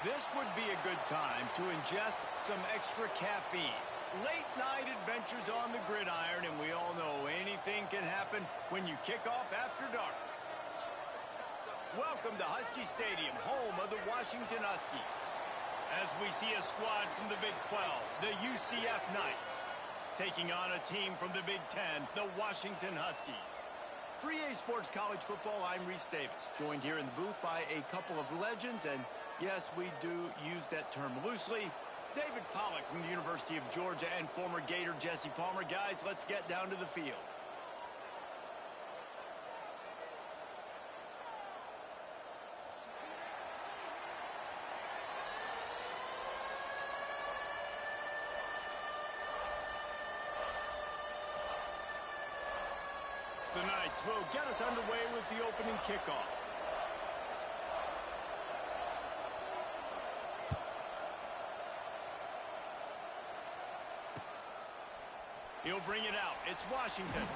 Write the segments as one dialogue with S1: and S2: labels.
S1: This would be a good time to ingest some extra caffeine. Late night adventures on the gridiron, and we all know anything can happen when you kick off after dark. Welcome to Husky Stadium, home of the Washington Huskies. As we see a squad from the Big 12, the UCF Knights, taking on a team from the Big 10, the Washington Huskies. For EA Sports College Football, I'm Reese Davis, joined here in the booth by a couple of legends, and yes, we do use that term loosely. David Pollack from the University of Georgia and former Gator Jesse Palmer. Guys, let's get down to the field. The Knights will get us underway with the opening kickoff. He'll bring it out. It's Washington.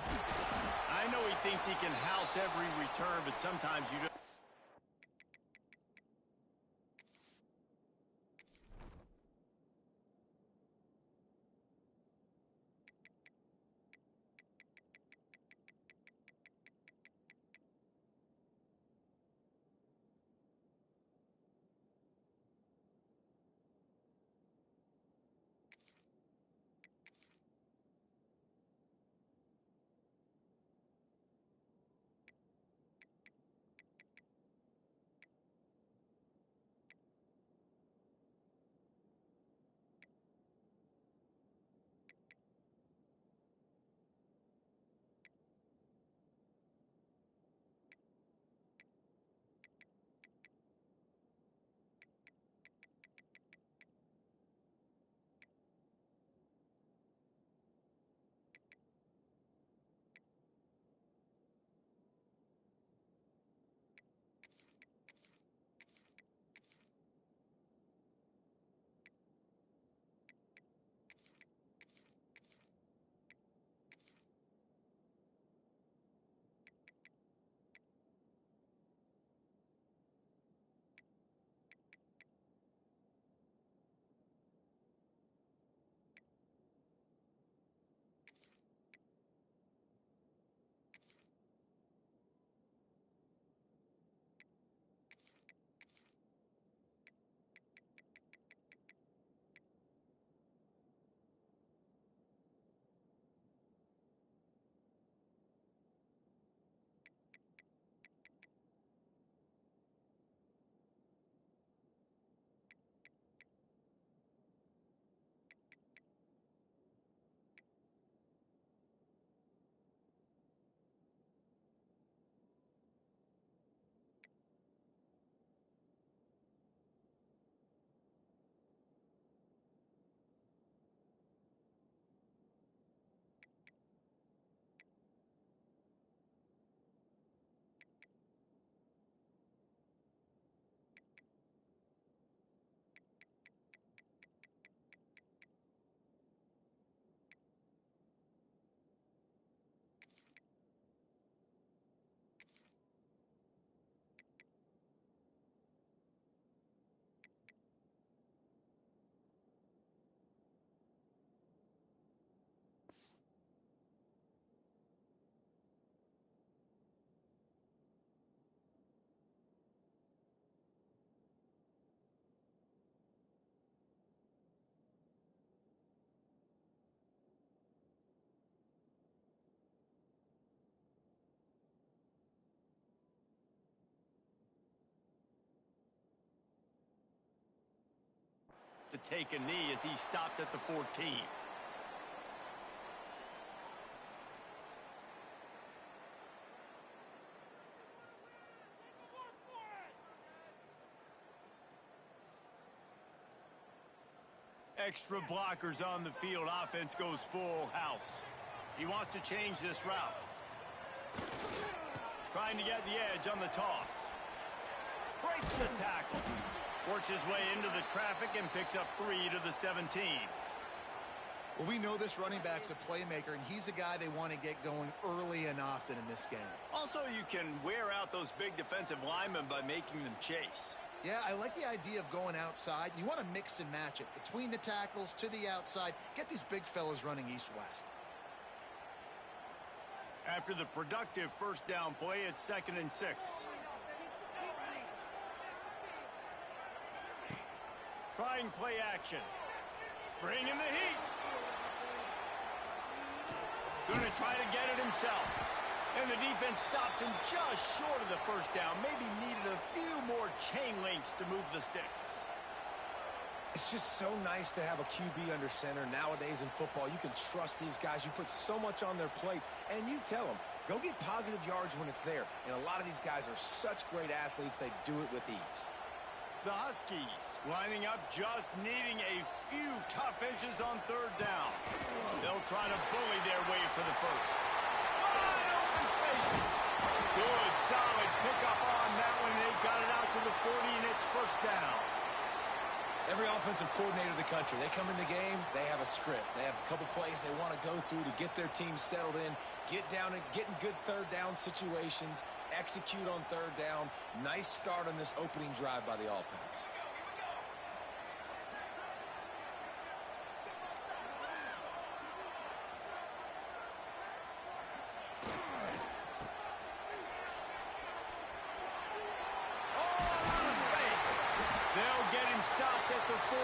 S1: I know he thinks he can house every return, but sometimes you just... to take a knee as he stopped at the 14. Extra blockers on the field. Offense goes full house. He wants to change this route. Trying to get the edge on the toss. Breaks the tackle. Works his way into the traffic and picks up 3 to the 17.
S2: Well, we know this running back's a playmaker, and he's a guy they want to get going early and often in this game.
S1: Also, you can wear out those big defensive linemen by making them chase.
S2: Yeah, I like the idea of going outside. You want to mix and match it between the tackles to the outside. Get these big fellas running east-west.
S1: After the productive first down play, it's 2nd and 6. Trying play action. Bringing the heat. Gonna try to get it himself. And the defense stops him just short of the first down. Maybe needed a few more chain links to move the sticks.
S3: It's just so nice to have a QB under center. Nowadays in football, you can trust these guys. You put so much on their plate, and you tell them, go get positive yards when it's there. And a lot of these guys are such great athletes, they do it with ease.
S1: The Huskies lining up, just needing a few tough inches on 3rd down. They'll try to bully their way for the first. Wide open spaces. Good, solid pickup on that one. They've got it out to the 40, and it's 1st down.
S3: Every offensive coordinator in the country, they come in the game, they have a script. They have a couple plays they want to go through to get their team settled in, get down and get in good 3rd down situations, execute on 3rd down. Nice start on this opening drive by the offense.
S1: Stopped at the 45,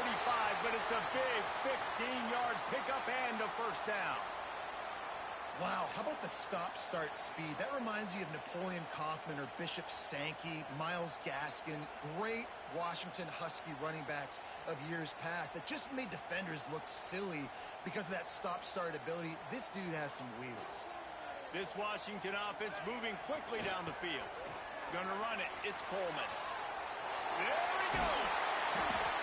S1: but it's a big 15-yard pickup and a 1st down.
S2: Wow, how about the stop-start speed? That reminds you of Napoleon Kaufman or Bishop Sankey, Myles Gaskin, great Washington Husky running backs of years past that just made defenders look silly because of that stop-start ability. This dude has some wheels.
S1: This Washington offense moving quickly down the field. Gonna run it. It's Coleman. There he goes.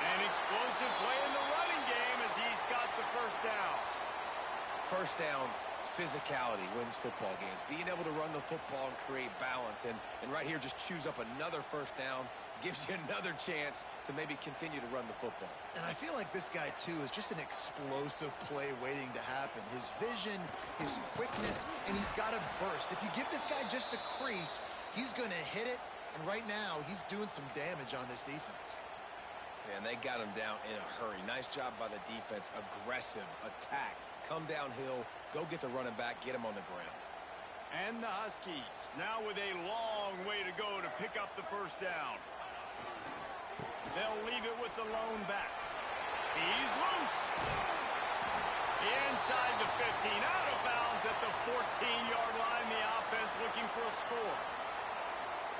S1: An explosive play in the running game as he's got the 1st down.
S3: 1st down, physicality wins football games. Being able to run the football and create balance. And right here, just choose up another 1st down. Gives you another chance to maybe continue to run the football.
S2: And I feel like this guy, too, is just an explosive play waiting to happen. His vision, his quickness, and he's got a burst. If you give this guy just a crease, he's going to hit it. And right now, he's doing some damage on this defense.
S3: And they got him down in a hurry. Nice job by the defense. Aggressive attack. Come downhill. Go get the running back. Get him on the ground.
S1: And the Huskies now with a long way to go to pick up the 1st down. They'll leave it with the lone back. He's loose. Inside the 15. Out of bounds at the 14-yard line. The offense looking for a score.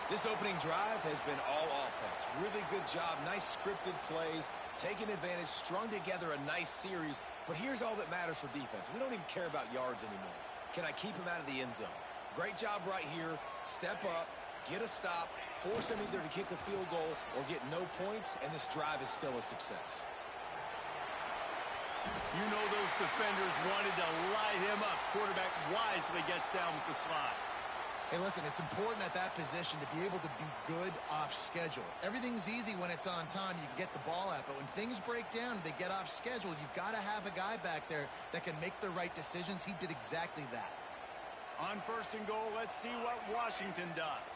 S3: This opening drive has been all offense. Really good job. Nice scripted plays. Taking advantage. Strung together a nice series. But here's all that matters for defense. We don't even care about yards anymore. Can I keep him out of the end zone? Great job right here. Step up. Get a stop. Force him either to kick a field goal or get no points. And this drive is still a success.
S1: You know those defenders wanted to light him up. Quarterback wisely gets down with the slide.
S2: Hey, listen, it's important at that position to be able to be good off schedule. Everything's easy when it's on time. You can get the ball out. But when things break down, they get off schedule, you've got to have a guy back there that can make the right decisions. He did exactly that.
S1: On 1st and goal, let's see what Washington does.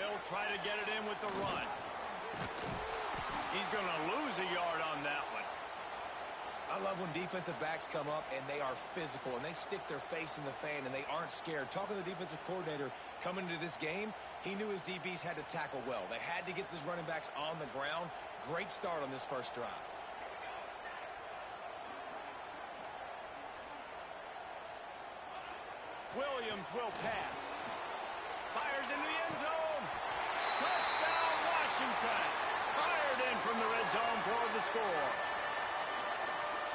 S1: They'll try to get it in with the run. He's going to lose a yard on that one.
S3: I love when defensive backs come up and they are physical and they stick their face in the fan and they aren't scared. Talking to the defensive coordinator coming into this game, he knew his DBs had to tackle well. They had to get these running backs on the ground. Great start on this 1st drive.
S1: Williams will pass. Fires into the end zone. Touchdown, Washington. Fired in from the red zone for the score.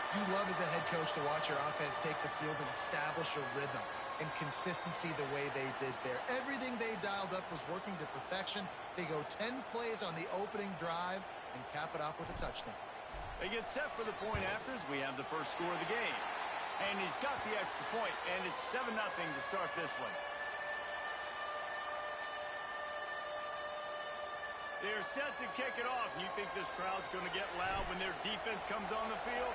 S2: You love as a head coach to watch your offense take the field and establish a rhythm and consistency the way they did there. Everything they dialed up was working to perfection. They go 10 plays on the opening drive and cap it off with a touchdown.
S1: They get set for the point after as we have the first score of the game. And he's got the extra point, and it's 7-0 to start this one. They're set to kick it off. And you think this crowd's going to get loud when their defense comes on the field?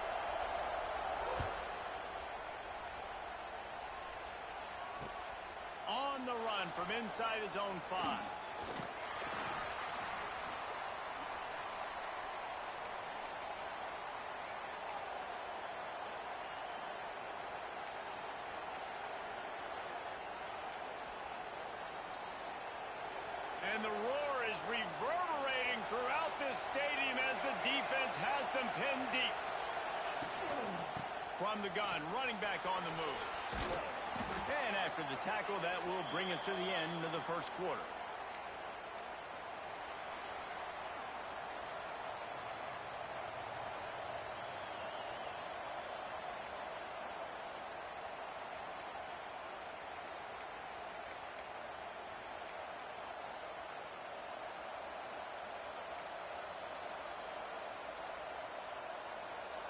S1: On the run from inside his own 5. And the roar is reverberating throughout this stadium as the defense has them pinned deep. From the gun, running back on the move. And after the tackle, that will bring us to the end of the first quarter.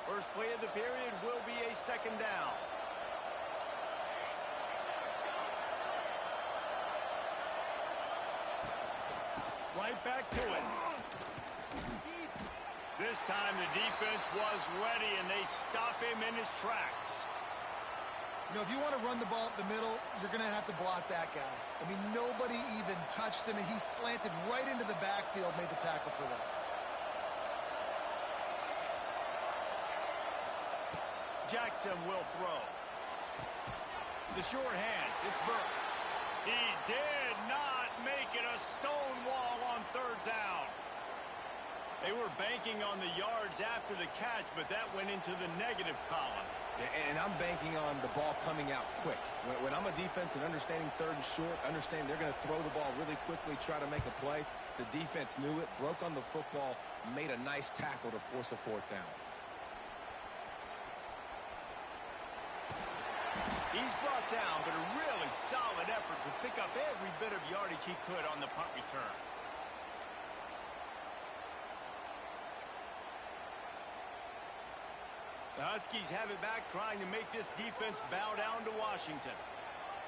S1: First play of the period will be a second down. Right back to it. This time the defense was ready and they stop him in his tracks.
S2: You know, if you want to run the ball up the middle, you're going to have to block that guy. I mean, nobody even touched him, and he slanted right into the backfield, made the tackle for loss.
S1: Jackson will throw. The short hands, it's Burke. He did not make it a stone wall on third down. They were banking on the yards after the catch, but that went into the negative column.
S3: And I'm banking on the ball coming out quick. When I'm a defense and understanding third and short, understanding they're going to throw the ball really quickly, try to make a play, the defense knew it, broke on the football, made a nice tackle to force a fourth down.
S1: He's brought down, but a really solid effort to pick up every bit of yardage he could on the punt return. The Huskies have it back, trying to make this defense bow down to Washington.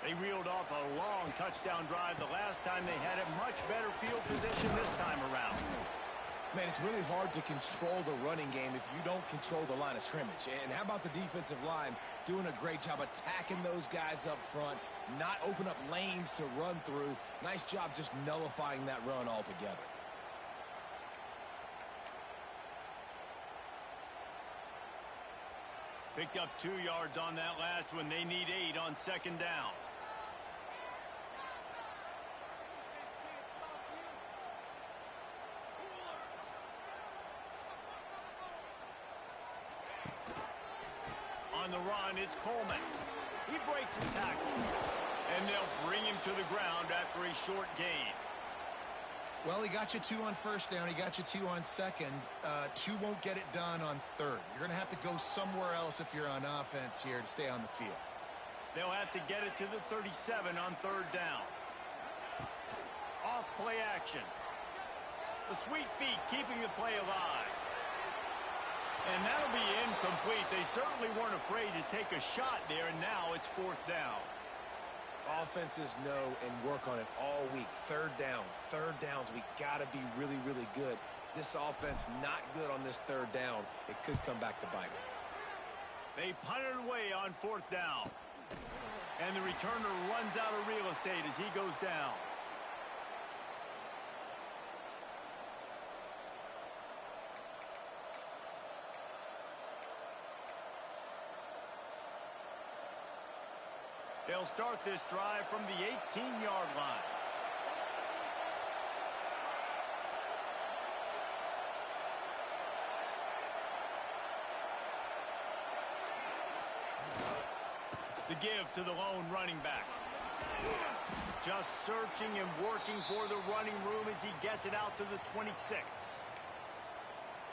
S1: They reeled off a long touchdown drive the last time they had it. Much better field position this time around.
S3: Man, it's really hard to control the running game if you don't control the line of scrimmage. And how about the defensive line doing a great job attacking those guys up front, not open up lanes to run through. Nice job just nullifying that run altogether.
S1: Picked up 2 yards on that last one. They need 8 on second down. On the run, it's Coleman. He breaks the tackle. And they'll bring him to the ground after a short gain.
S2: Well, he got you 2 on first down. He got you 2 on second. 2 won't get it done on third. You're going to have to go somewhere else if you're on offense here to stay on the field.
S1: They'll have to get it to the 37 on third down. Off play action. The sweet feet keeping the play alive. And that'll be incomplete. They certainly weren't afraid to take a shot there, and now it's fourth down.
S3: Offenses know and work on it all week. Third downs, we got to be really, really good. This offense not good on this third down. It could come back to bite them.
S1: They punted away on fourth down. And the returner runs out of real estate as he goes down. They'll start this drive from the 18-yard line. The give to the lone running back. Just searching and working for the running room as he gets it out to the 26.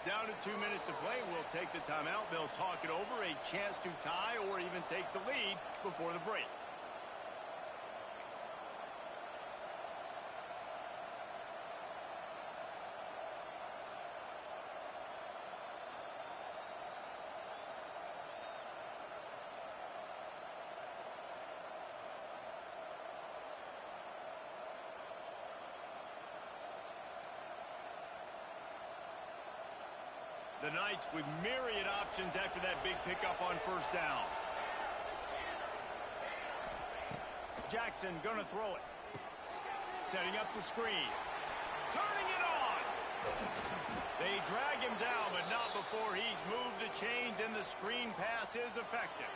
S1: Down to 2 minutes to play. We'll take the timeout. They'll talk it over. A chance to tie or even take the lead before the break. The Knights with myriad options after that big pickup on first down. Jackson gonna throw it. Setting up the screen. Turning it on! They drag him down, but not before he's moved the chains, and the screen pass is effective.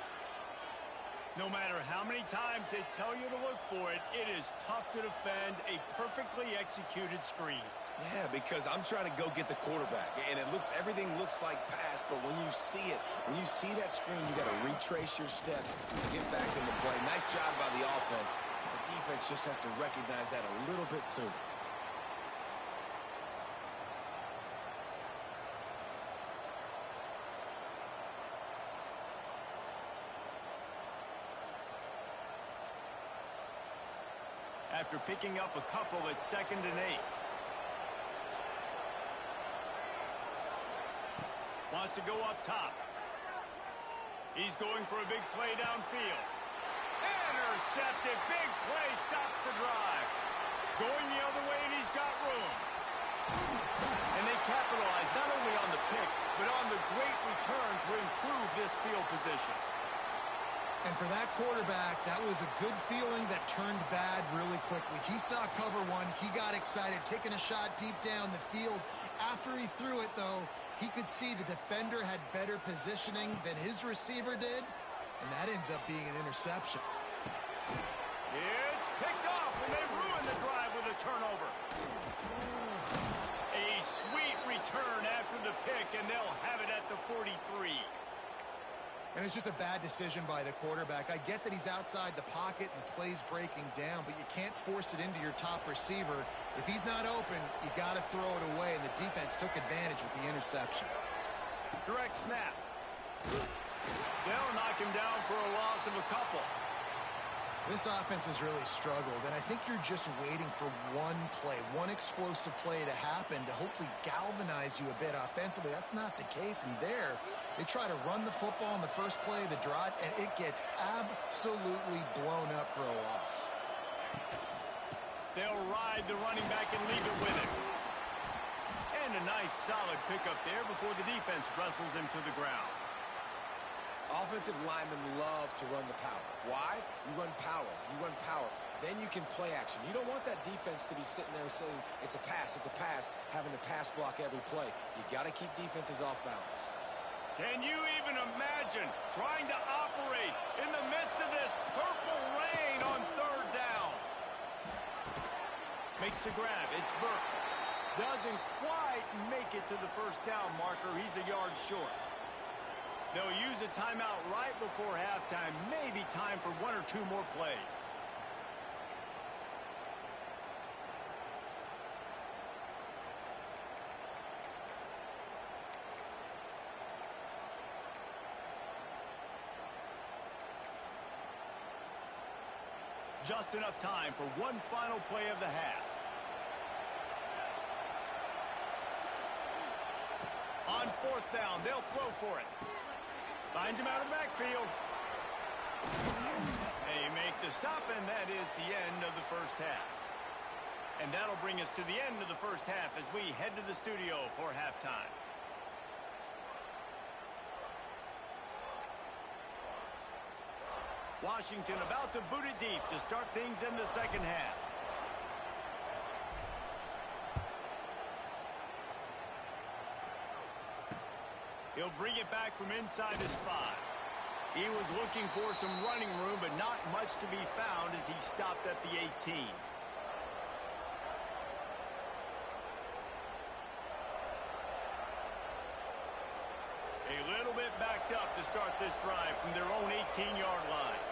S1: No matter how many times they tell you to look for it, it is tough to defend a perfectly executed screen.
S3: Yeah, because I'm trying to go get the quarterback, and everything looks like pass, but when you see it, when you see that screen, you got to retrace your steps to get back into play. Nice job by the offense. The defense just has to recognize that a little bit sooner.
S1: After picking up a couple at 2nd and 8. Wants to go up top. He's going for a big play downfield. Intercepted. Big play stops the drive. Going the other way, and he's got room. And they capitalize not only on the pick, but on the great return to improve this field position.
S2: And for that quarterback, that was a good feeling that turned bad really quickly. He saw cover one. He got excited, taking a shot deep down the field. After he threw it, though, he could see the defender had better positioning than his receiver did, and that ends up being an interception.
S1: It's picked off, and they ruin the drive with a turnover. A sweet return after the pick, and they'll have it at the 43.
S2: And it's just a bad decision by the quarterback. I get that he's outside the pocket and the play's breaking down, but you can't force it into your top receiver. If he's not open, you got to throw it away, and the defense took advantage with the interception.
S1: Direct snap. They'll knock him down for a loss of a couple.
S2: This offense has really struggled, and I think you're just waiting for one play, one explosive play to happen to hopefully galvanize you a bit offensively. That's not the case, and there, they try to run the football in the first play of the drive, and it gets absolutely blown up for a loss.
S1: They'll ride the running back and leave it with him. And a nice, solid pickup there before the defense wrestles him to the ground.
S3: Offensive linemen love to run the power. Why? You run power. You run power. Then you can play action. You don't want that defense to be sitting there saying, it's a pass, having to pass block every play. You got to keep defenses off balance.
S1: Can you even imagine trying to operate in the midst of this purple rain on 3rd down? Makes the grab. It's Burke. Doesn't quite make it to the 1st down marker. He's a yard short. They'll use a timeout right before halftime. Maybe time for 1 or 2 more plays. Just enough time for one final play of the half. On 4th down, they'll throw for it. Finds him out of the backfield. They make the stop, and that is the end of the 1st half. And that'll bring us to the end of the 1st half as we head to the studio for halftime. Washington about to boot it deep to start things in the 2nd half. He'll bring it back from inside his 5. He was looking for some running room, but not much to be found as he stopped at the 18. A little bit backed up to start this drive from their own 18-yard line.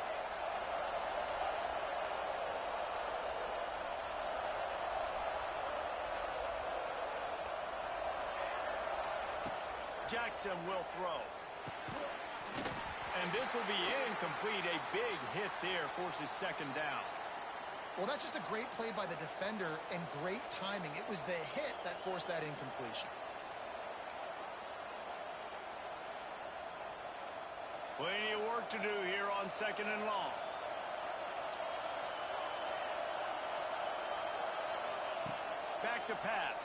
S1: Jackson will throw. And this will be incomplete. A big hit there forces 2nd down.
S2: Well, that's just a great play by the defender and great timing. It was the hit that forced that incompletion.
S1: Plenty of work to do here on 2nd and long. Back to pass.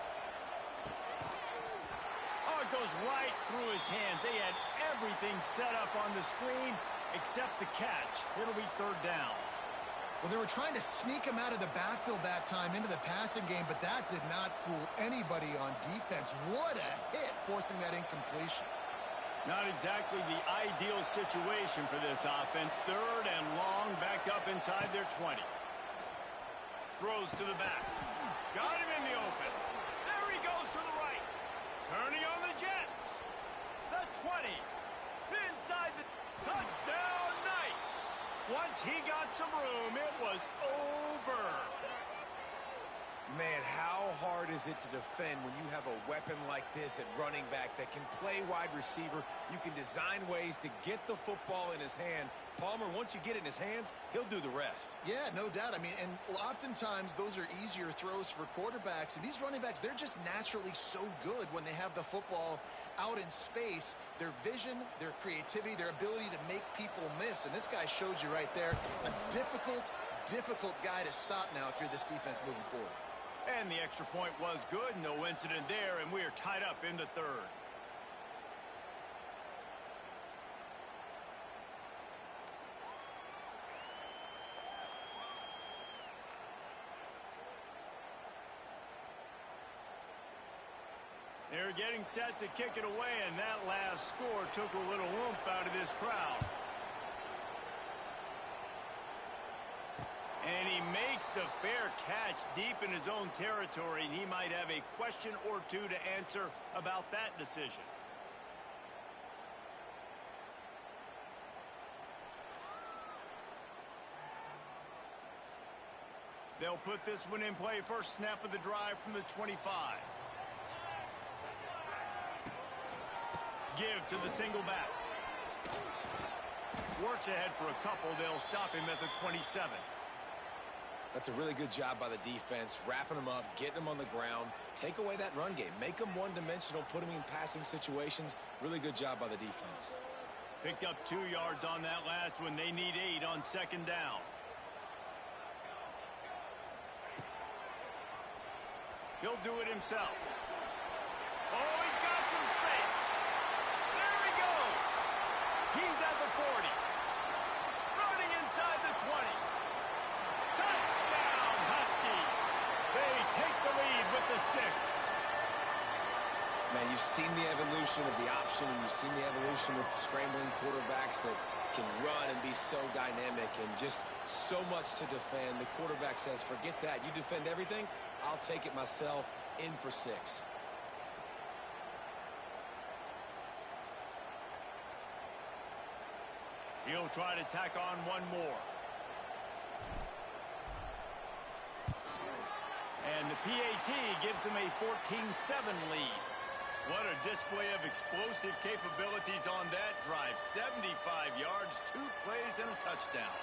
S1: Oh, it goes right through his hands. They had everything set up on the screen except the catch. It'll be 3rd down.
S2: Well, they were trying to sneak him out of the backfield that time into the passing game, but that did not fool anybody on defense. What a hit, forcing that incompletion.
S1: Not exactly the ideal situation for this offense. Third and long, backed up inside their 20. Throws to the back. Got him in the open. There he goes to the right. Turning on the Jets. The 20. Inside the touchdown Knights. Once he got some room, it was over.
S3: Man, how hard is it to defend when you have a weapon like this at running back that can play wide receiver? You can design ways to get the football in his hand. Palmer, once you get it in his hands, he'll do the rest.
S2: Yeah, no doubt. I mean, and oftentimes those are easier throws for quarterbacks. And these running backs, they're just naturally so good when they have the football out in space. Their vision, their creativity, their ability to make people miss. And this guy showed you right there, a difficult guy to stop now if you're this defense moving forward.
S1: And the extra point was good. No incident there, and we are tied up in the third. They're getting set to kick it away, and that last score took a little oomph out of this crowd. And he makes the fair catch deep in his own territory, and he might have a question or two to answer about that decision. They'll put this one in play. First snap of the drive from the 25. Give to the single back. Works ahead for a couple. They'll stop him at the 27.
S3: That's a really good job by the defense, wrapping them up, getting them on the ground. Take away that run game. Make them one-dimensional, put them in passing situations. Really good job by the defense.
S1: Picked up 2 yards on that last one. They need 8 on second down. He'll do it himself. Oh, he's got some space. There he goes. He's at the 40. Running inside the 20. Touchdown, Huskies. They take the lead with the 6.
S3: Man, you've seen the evolution of the option, and you've seen the evolution with scrambling quarterbacks that can run and be so dynamic and just so much to defend. The quarterback says, forget that. You defend everything, I'll take it myself. In for 6.
S1: He'll try to tack on one more. And the PAT gives him a 14-7 lead. What a display of explosive capabilities on that drive. 75 yards, 2 plays, and a touchdown.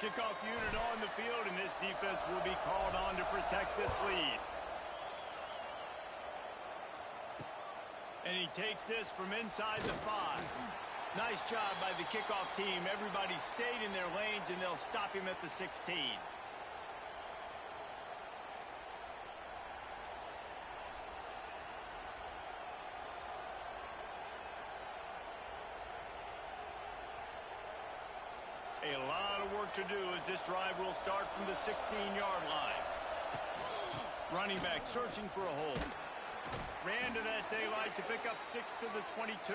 S1: Kickoff unit on the field, and this defense will be called on to protect this lead. And he takes this from inside the 5. Nice job by the kickoff team. Everybody stayed in their lanes, and they'll stop him at the 16. A lot of work to do as this drive will start from the 16-yard line. Running back searching for a hole. Ran to that daylight to pick up 6 to the 22.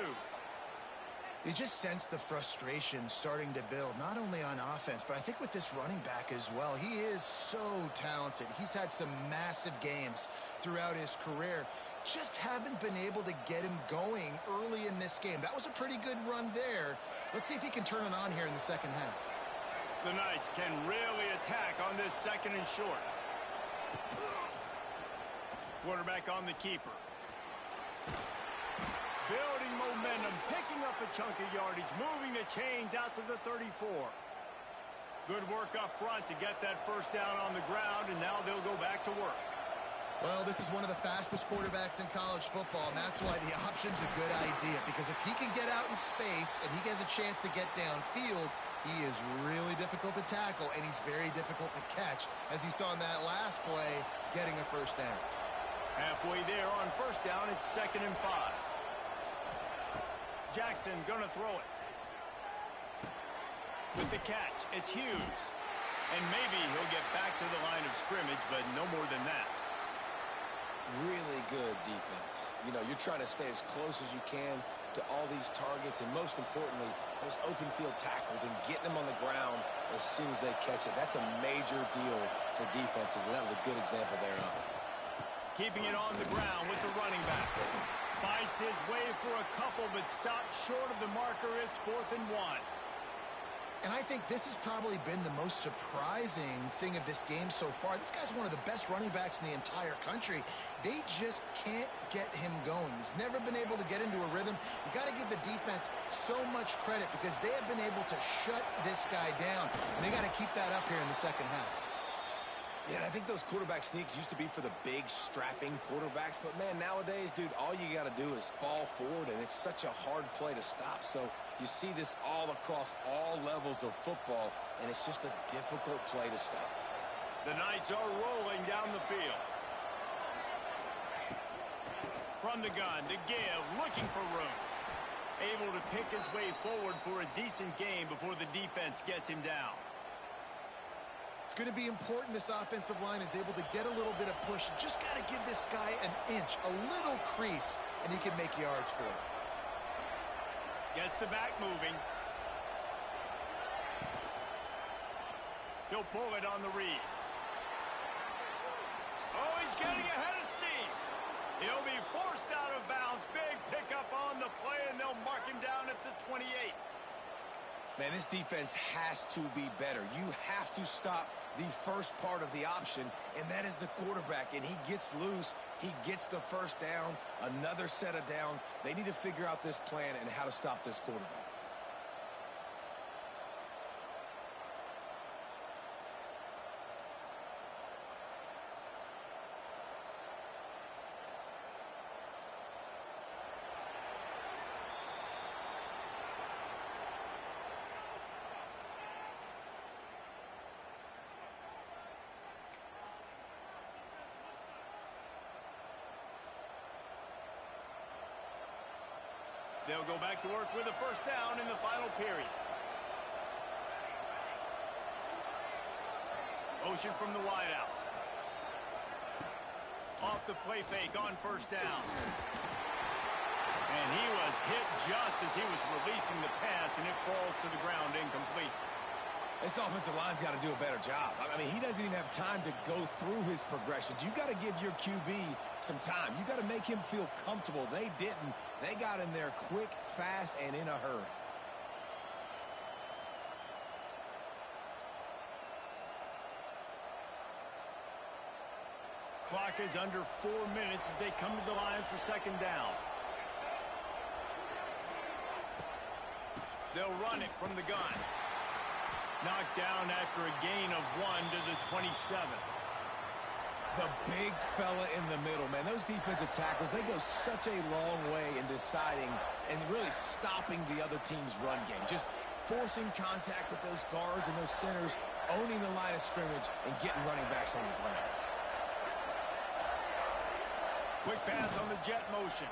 S2: You just sense the frustration starting to build, not only on offense, but I think with this running back as well. He is so talented. He's had some massive games throughout his career. Just haven't been able to get him going early in this game. That was a pretty good run there. Let's see if he can turn it on here in the second half.
S1: The Knights can really attack on this second and short. Quarterback on the keeper. Building momentum, picking up a chunk of yardage, moving the chains out to the 34. Good work up front to get that first down on the ground, and now they'll go back to work.
S2: Well, this is one of the fastest quarterbacks in college football, and that's why the option's a good idea, because if he can get out in space and he has a chance to get downfield, he is really difficult to tackle, and he's very difficult to catch, as you saw in that last play, getting a first down.
S1: Halfway there on first down, it's 2nd and 5. Jackson gonna throw it. With the catch, it's Hughes. And maybe he'll get back to the line of scrimmage, but no more than that.
S3: really good defense. You know, you're trying to stay as close as you can to all these targets, and most importantly, those open field tackles and getting them on the ground as soon as they catch it. That's a major deal for defenses, and that was a good example there of it.
S1: Keeping it on the ground with the running back. Fights his way for a couple, but stopped short of the marker. It's 4th and 1.
S2: And I think this has probably been the most surprising thing of this game so far. This guy's one of the best running backs in the entire country. They just can't get him going. He's never been able to get into a rhythm. You got to give the defense so much credit because they have been able to shut this guy down. And they got to keep that up here in the second half.
S3: Yeah, and I think those quarterback sneaks used to be for the big, strapping quarterbacks. But, man, nowadays, dude, all you got to do is fall forward, and it's such a hard play to stop. So you see this all across all levels of football, and it's just a difficult play to stop.
S1: The Knights are rolling down the field. From the gun to give, looking for room. Able to pick his way forward for a decent game before the defense gets him down.
S2: It's going to be important this offensive line is able to get a little bit of push. You just got to give this guy an inch, a little crease, and he can make yards for it.
S1: Gets the back moving. He'll pull it on the read. Oh, he's getting ahead of steam. He'll be forced out of bounds. Big pickup on the play, and they'll mark him down at the 28.
S3: Man, this defense has to be better. You have to stop the first part of the option, and that is the quarterback. And he gets loose. He gets the first down, another set of downs. They need to figure out this plan and how to stop this quarterback.
S1: They'll go back to work with a first down in the final period. Motion from the wideout. Off the play fake on first down. And he was hit just as he was releasing the pass, and it falls to the ground incomplete.
S3: This offensive line's got to do a better job. I mean, he doesn't even have time to go through his progressions. You got to give your QB some time. You got to make him feel comfortable. They didn't. They got in there quick, fast, and in a hurry.
S1: Clock is under 4 minutes as they come to the line for second down. They'll run it from the gun. Knocked down after a gain of 1 to the 27.
S3: The big fella in the middle, man. Those defensive tackles, they go such a long way in deciding and really stopping the other team's run game. Just forcing contact with those guards and those centers, owning the line of scrimmage, and getting running backs on the ground.
S1: Quick pass on the jet motion.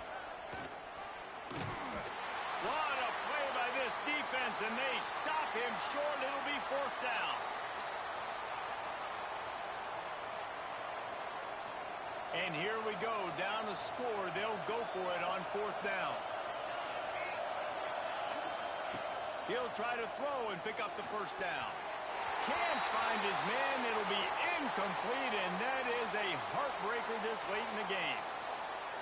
S1: What a play by this defense, and they stop him short. It'll be fourth down. And here we go, down a score. They'll go for it on fourth down. He'll try to throw and pick up the first down. Can't find his man. It'll be incomplete, and that is a heartbreaker this late in the game.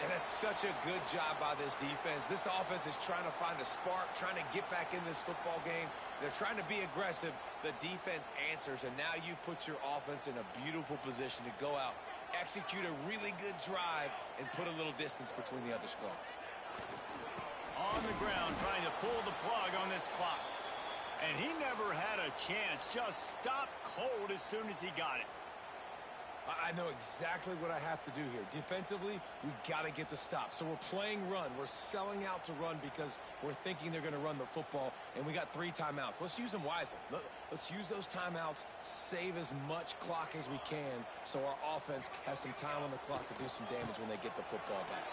S3: And that's such a good job by this defense. This offense is trying to find a spark, trying to get back in this football game. They're trying to be aggressive. The defense answers, and now you put your offense in a beautiful position to go out, execute a really good drive, and put a little distance between the other squad.
S1: On the ground, trying to pull the plug on this clock. And he never had a chance. Just stopped cold as soon as he got it.
S3: I know exactly what I have to do here. Defensively, we got to get the stop. So we're playing run. We're selling out to run because we're thinking they're going to run the football, and we got 3 timeouts. Let's use them wisely. Let's use those timeouts, save as much clock as we can so our offense has some time on the clock to do some damage when they get the football back.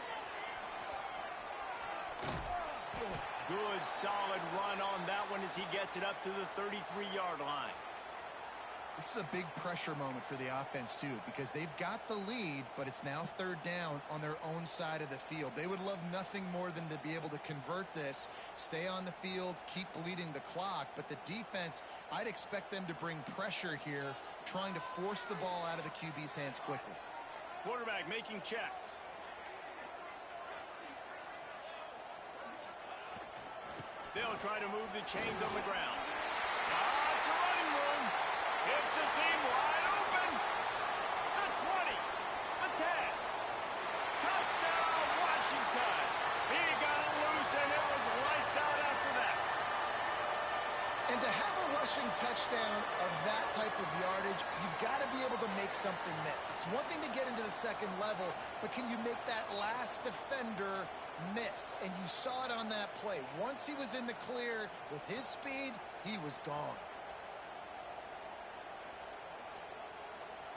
S1: Good, solid run on that one as he gets it up to the 33-yard line.
S2: This is a big pressure moment for the offense, too, because they've got the lead, but it's now third down on their own side of the field. They would love nothing more than to be able to convert this, stay on the field, keep bleeding the clock. But the defense, I'd expect them to bring pressure here, trying to force the ball out of the QB's hands quickly.
S1: Quarterback making checks. They'll try to move the chains on the ground. It's a running room. It's a seam wide open. The 20. The 10. Touchdown, Washington. He got it loose, and it was lights out after that.
S2: And to have a rushing touchdown of that type of yardage, you've got to be able to make something miss. It's one thing to get into the second level, but can you make that last defender miss? And you saw it on that play. Once he was in the clear with his speed, he was gone.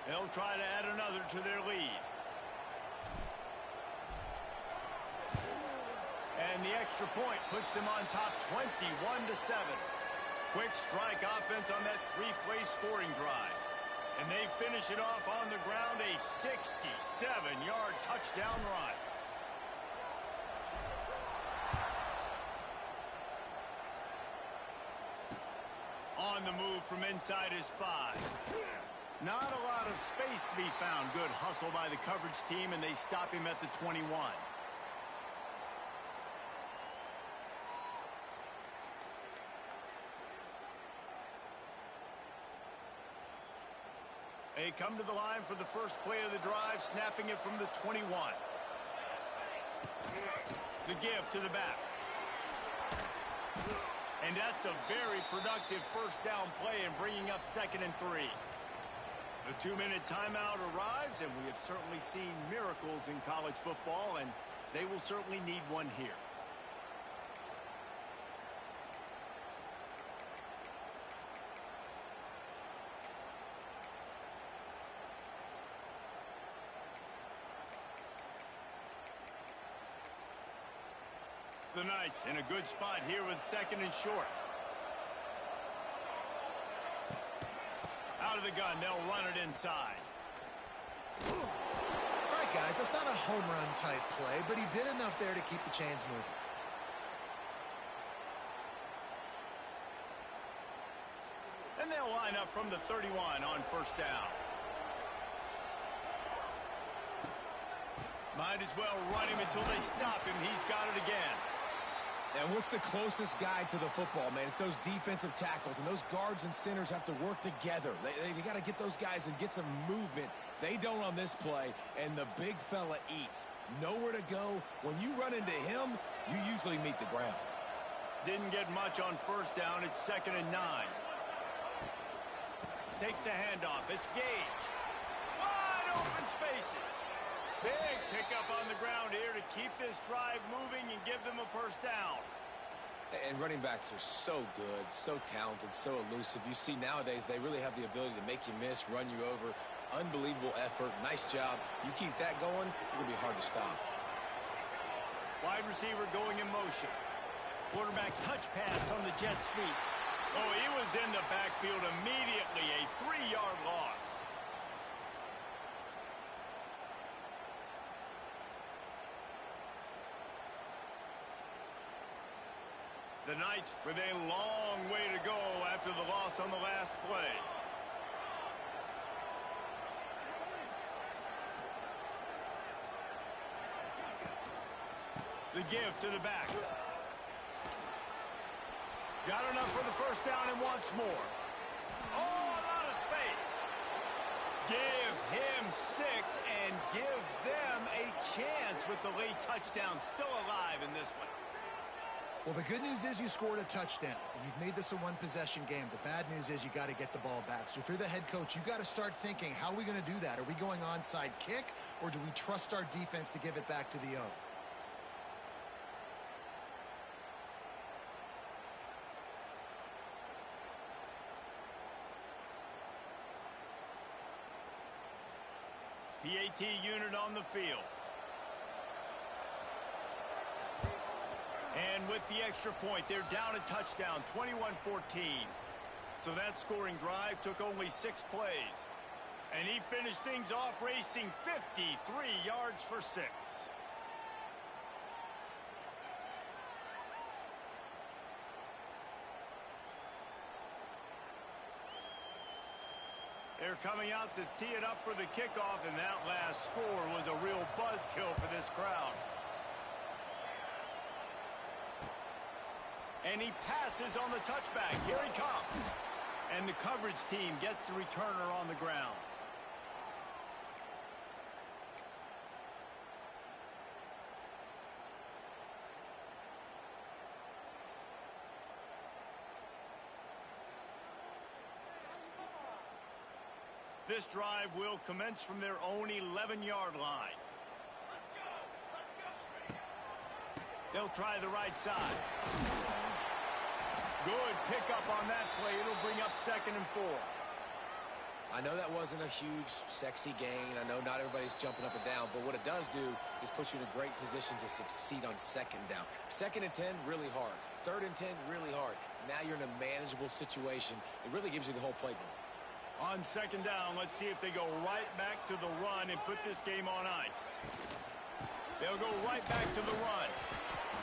S1: They'll try to add another to their lead. And the extra point puts them on top 21-7. Quick strike offense on that three-play scoring drive. And they finish it off on the ground, a 67-yard touchdown run. On the move from inside his 5. Not a lot of space to be found. Good hustle by the coverage team, and they stop him at the 21. They come to the line for the first play of the drive, snapping it from the 21. The give to the back. And that's a very productive first down play and bringing up 2nd and 3. The 2-minute timeout arrives, and we have certainly seen miracles in college football, and they will certainly need one here. The Knights in a good spot here with 2nd and short. Out of the gun, they'll run it inside.
S2: All right, guys, that's not a home run type play, but he did enough there to keep the chains moving.
S1: And they'll line up from the 31 on first down. Might as well run him until they stop him. He's got it again.
S3: And what's the closest guy to the football, man? It's those defensive tackles, and those guards and centers have to work together. They got to get those guys and get some movement. They don't on this play, and the big fella eats. Nowhere to go. When you run into him, you usually meet the ground.
S1: Didn't get much on first down. It's 2nd and 9. Takes the handoff. It's Gage. Wide open spaces. Big pickup on the ground here to keep this drive moving and give them a first down.
S3: And running backs are so good, so talented, so elusive. You see nowadays they really have the ability to make you miss, run you over. Unbelievable effort. Nice job. You keep that going, it'll be hard to stop.
S1: Wide receiver going in motion. Quarterback touch pass on the jet sweep. Oh, he was in the backfield immediately. A 3-yard loss. The Knights with a long way to go after the loss on the last play. The give to the back. Got enough for the first down and wants more. Oh, a lot of space. Give him 6 and give them a chance with the late touchdown still alive in this one.
S2: Well, the good news is you scored a touchdown, and you've made this a one-possession game. The bad news is you got to get the ball back. So if you're the head coach, you got to start thinking, how are we going to do that? Are we going onside kick, or do we trust our defense to give it back to the O?
S1: PAT unit on the field. And with the extra point, they're down a touchdown, 21-14. So that scoring drive took only 6 plays. And he finished things off racing 53 yards for 6. They're coming out to tee it up for the kickoff, and that last score was a real buzzkill for this crowd. And he passes on the touchback. Here he comes. And the coverage team gets the returner on the ground. This drive will commence from their own 11-yard line. They'll try the right side. Good pickup on that play. It'll bring up 2nd and 4.
S3: I know that wasn't a huge, sexy gain. I know not everybody's jumping up and down, but what it does do is put you in a great position to succeed on 2nd down. 2nd and 10, really hard. 3rd and 10, really hard. Now you're in a manageable situation. It really gives you the whole playbook.
S1: On 2nd down, let's see if they go right back to the run and put this game on ice. They'll go right back to the run.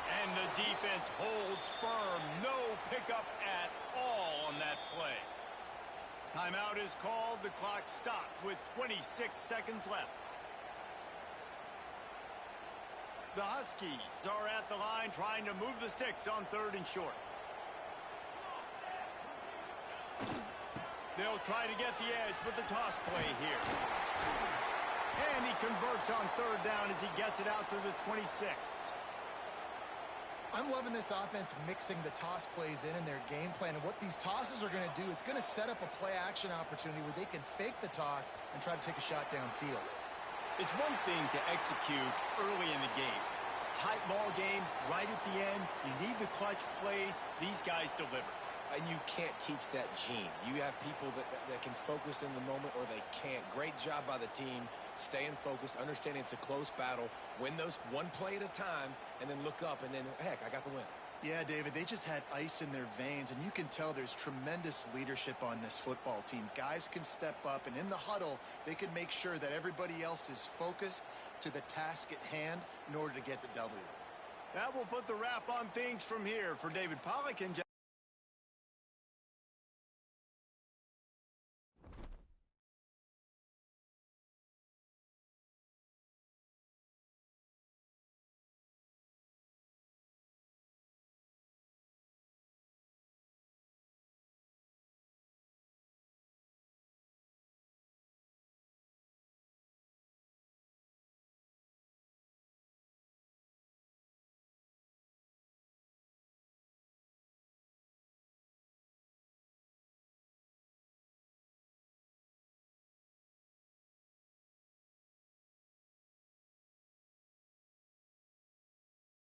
S1: And the defense holds firm. No pickup at all on that play. Timeout is called. The clock stopped with 26 seconds left. The Huskies are at the line trying to move the sticks on 3rd and short. They'll try to get the edge with the toss play here. And he converts on 3rd down as he gets it out to the 26.
S2: I'm loving this offense mixing the toss plays in their game plan. And what these tosses are going to do, it's going to set up a play-action opportunity where they can fake the toss and try to take a shot downfield.
S1: It's one thing to execute early in the game. Tight ball game, right at the end. You need the clutch plays. These guys deliver.
S3: And you can't teach that gene. You have people that can focus in the moment or they can't. Great job by the team, staying focused, understanding it's a close battle, win those one play at a time, and then look up, and then, heck, I got the win.
S2: Yeah, David, they just had ice in their veins, and you can tell there's tremendous leadership on this football team. Guys can step up, and in the huddle, they can make sure that everybody else is focused to the task at hand in order to get the W.
S1: That will put the wrap on things from here. For David Pollack and